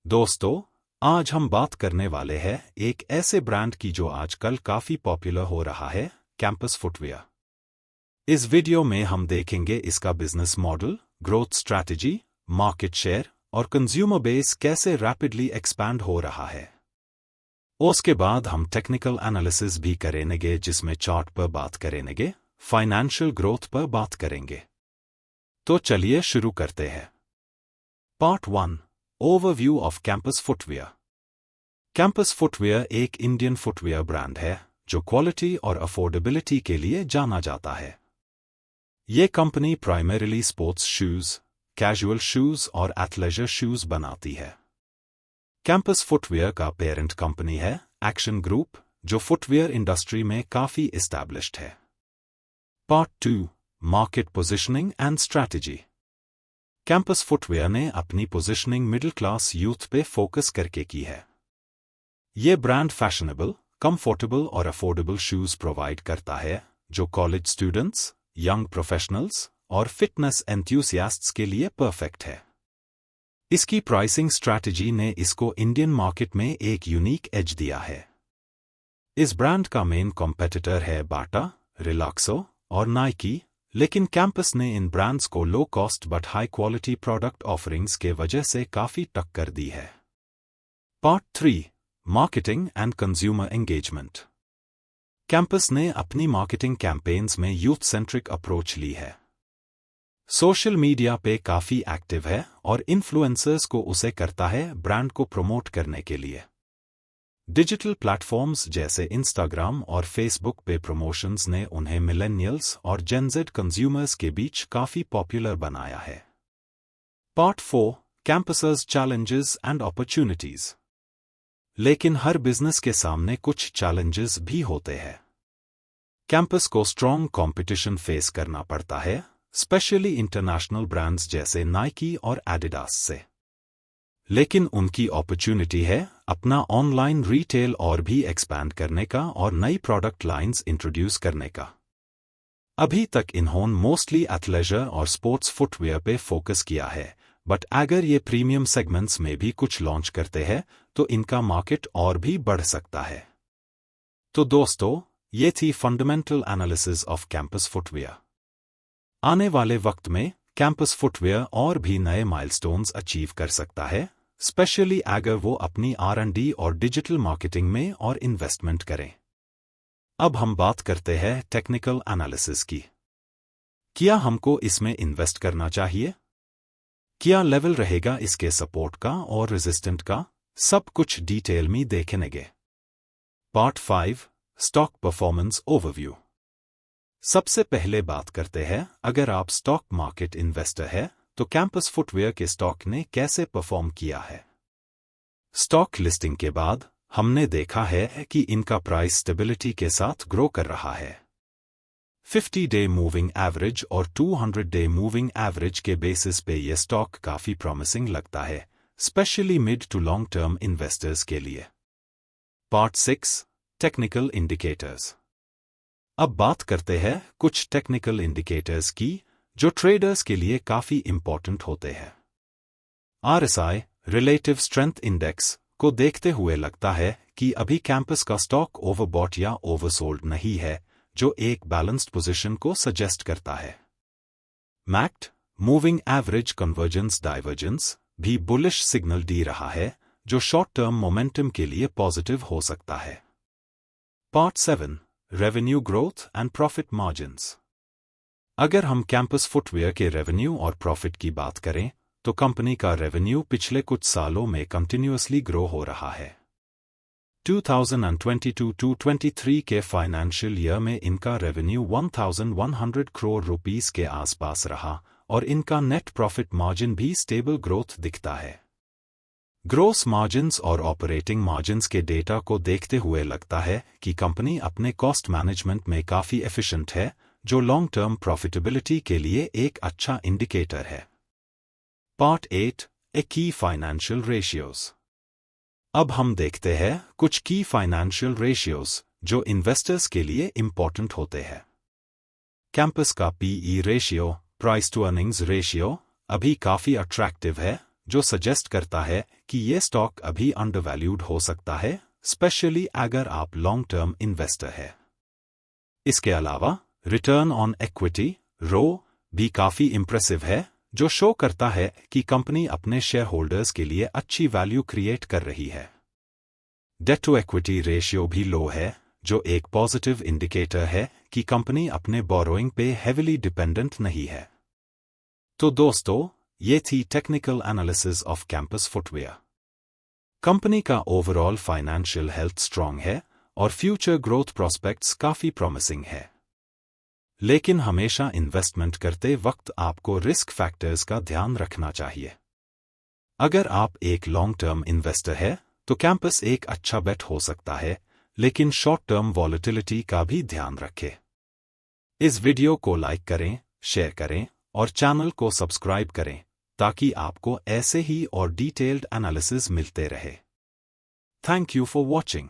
दोस्तों, आज हम बात करने वाले हैं एक ऐसे ब्रांड की जो आजकल काफी पॉपुलर हो रहा है, कैंपस फुटवियर। इस वीडियो में हम देखेंगे इसका business model, growth strategy, market share और कंज्यूमर बेस कैसे रैपिडली एक्सपैंड हो रहा है। उसके बाद हम टेक्निकल एनालिसिस भी करेंगे जिसमें चार्ट पर बात करेंगे, फाइनेंशियल ग्रोथ पर बात करेंगे। तो चलिए शुरू करते हैं। Part 1, overview off campus footwear. Campus footwear एक इंडियन फुटवियर ब्रांड है जो क्वालिटी और अफोर्डेबिलिटी के लिए जाना जाता है। ये company primarily sports shoes, casual shoes और एथलेजर शूज बनाती है। कैंपस फुटवियर का पेरेंट कंपनी है एक्शन ग्रुप, जो फुटवियर इंडस्ट्री में काफी एस्टैब्लिश्ड है। Part 2, market positioning and strategy. Campus footwear ने अपनी पोजिशनिंग मिडिल क्लास यूथ पे फोकस करके की है। ये ब्रांड फैशनेबल, कंफर्टेबल और अफोर्डेबल शूज प्रोवाइड करता है जो कॉलेज स्टूडेंट्स, यंग प्रोफेशनल्स और फिटनेस एंथुसियास्ट्स के लिए परफेक्ट है। इसकी प्राइसिंग स्ट्रैटेजी ने इसको इंडियन मार्केट में एक यूनिक एज दिया है। इस ब्रांड का मेन कॉम्पिटिटर है बाटा, रिलैक्सो और नाइकी, लेकिन कैंपस ने इन ब्रांड्स को low cost but high quality product offerings के वजह से काफी टक्कर दी है। Part 3, marketing and consumer engagement. Campus ने अपनी मार्केटिंग कैंपेन्स में यूथ सेंट्रिक अप्रोच ली है। सोशल मीडिया पे काफी एक्टिव है और इन्फ्लुएंसर्स को उसे करता है ब्रांड को प्रमोट करने के लिए। डिजिटल प्लेटफॉर्म्स जैसे इंस्टाग्राम और फेसबुक पे प्रमोशंस ने उन्हें मिलेनियल्स और जेनज़ेड कंज्यूमर्स के बीच काफी पॉपुलर बनाया है। Part 4, campuses challenges and opportunities. लेकिन हर बिजनेस के सामने कुछ चैलेंजेस भी होते हैं। कैंपस को स्ट्रॉन्ग कंपटीशन फेस करना पड़ता है, स्पेशली इंटरनेशनल ब्रांड्स जैसे नाइकी और एडिडास से। लेकिन उनकी अपॉर्चुनिटी है अपना ऑनलाइन रिटेल और भी एक्सपैंड करने का और नई प्रोडक्ट लाइंस इंट्रोड्यूस करने का। अभी तक इन्होंने मोस्टली एथलेजर और स्पोर्ट्स फुटवियर पे फोकस किया है, बट अगर ये प्रीमियम सेगमेंट्स में भी कुछ लॉन्च करते हैं तो इनका मार्केट और भी बढ़ सकता है। तो दोस्तों, ये थी fundamental analysis off campus footwear. आने वाले वक्त में कैंपस फुटवियर और भी नए माइलस्टोन्स अचीव कर सकता है, स्पेशली अगर वो अपनी R&D और डिजिटल मार्केटिंग में और इन्वेस्टमेंट करें। अब हम बात करते हैं टेक्निकल एनालिसिस की। क्या हमको इसमें इन्वेस्ट करना चाहिए? क्या लेवल रहेगा इसके सपोर्ट का और रेजिस्टेंट का? सब कुछ डिटेल में देखेंगे। Part 5, stock performance overview. सबसे पहले बात करते हैं, अगर आप स्टॉक मार्केट इन्वेस्टर है तो कैंपस फुटवियर के स्टॉक ने कैसे परफॉर्म किया है। स्टॉक लिस्टिंग के बाद हमने देखा है कि इनका प्राइस स्टेबिलिटी के साथ ग्रो कर रहा है। 50-डे मूविंग एवरेज और 200-डे मूविंग एवरेज के बेसिस पे ये स्टॉक काफी प्रॉमिसिंग लगता है, specially mid to long term investors के लिए। Part 6, technical indicators. अब बात करते हैं कुछ टेक्निकल इंडिकेटर्स की जो ट्रेडर्स के लिए काफी इंपॉर्टेंट होते हैं। RSI, रिलेटिव स्ट्रेंथ इंडेक्स, को देखते हुए लगता है कि अभी कैंपस का स्टॉक ओवरबॉट या ओवरसोल्ड नहीं है, जो एक बैलेंस्ड पोजीशन को सजेस्ट करता है। मैक्ड, मूविंग एवरेज कन्वर्जेंस डाइवर्जेंस, भी बुलिश सिग्नल दे रहा है, जो शॉर्ट टर्म मोमेंटम के लिए पॉजिटिव हो सकता है। Part 7, revenue growth and profit margins. अगर हम कैंपस फुटवियर के रेवेन्यू और प्रॉफिट की बात करें तो कंपनी का रेवेन्यू पिछले कुछ सालों में कंटिन्यूअसली ग्रो हो रहा है। 2022-23 के फाइनेंशियल ईयर में इनका रेवेन्यू 1100 करोड़ रुपीस के आसपास रहा और इनका नेट प्रॉफिट मार्जिन भी स्टेबल ग्रोथ दिखता है। ग्रोस मार्जिन्स और ऑपरेटिंग मार्जिन्स के डेटा को देखते हुए लगता है कि कंपनी अपने कॉस्ट मैनेजमेंट में काफी एफिशिएंट है, जो लॉन्ग टर्म प्रॉफिटेबिलिटी के लिए एक अच्छा इंडिकेटर है। पार्ट 8, की फाइनेंशियल रेशियोज। अब हम देखते हैं कुछ की फाइनेंशियल रेशियोज जो इन्वेस्टर्स के लिए इंपॉर्टेंट होते हैं। कैंपस का PE ratio, price to earnings ratio, अभी काफी अट्रैक्टिव है, जो सजेस्ट करता है कि ये स्टॉक अभी अंडरवैल्यूड हो सकता है, स्पेशली अगर आप लॉन्ग टर्म इन्वेस्टर है। इसके अलावा रिटर्न ऑन इक्विटी रो भी काफी इंप्रेसिव है, जो शो करता है कि कंपनी अपने शेयर होल्डर्स के लिए अच्छी वैल्यू क्रिएट कर रही है। डेट टू इक्विटी रेशियो भी लो है, जो एक पॉजिटिव इंडिकेटर है कि कंपनी अपने बोरोइंग पे हेविली डिपेंडेंट नहीं है। तो दोस्तों, ये थी technical analysis off campus footwear. Company का ओवरऑल फाइनेंशियल हेल्थ स्ट्रांग है और फ्यूचर ग्रोथ प्रोस्पेक्ट्स काफी प्रॉमिसिंग है। लेकिन हमेशा इन्वेस्टमेंट करते वक्त आपको रिस्क फैक्टर्स का ध्यान रखना चाहिए। अगर आप एक लॉन्ग टर्म इन्वेस्टर है तो कैंपस एक अच्छा बेट हो सकता है, लेकिन शॉर्ट टर्म वॉलेटिलिटी का भी ध्यान रखें। इस वीडियो को लाइक करें, शेयर करें और चैनल को सब्सक्राइब करें ताकि आपको ऐसे ही और डिटेल्ड एनालिसिस मिलते रहे। Thank you for watching.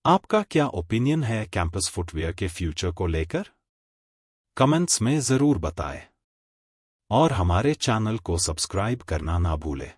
आपका क्या ओपिनियन है कैंपस फुटवियर के फ्यूचर को लेकर? कमेंट्स में जरूर बताएं और हमारे चैनल को सब्सक्राइब करना ना भूलें।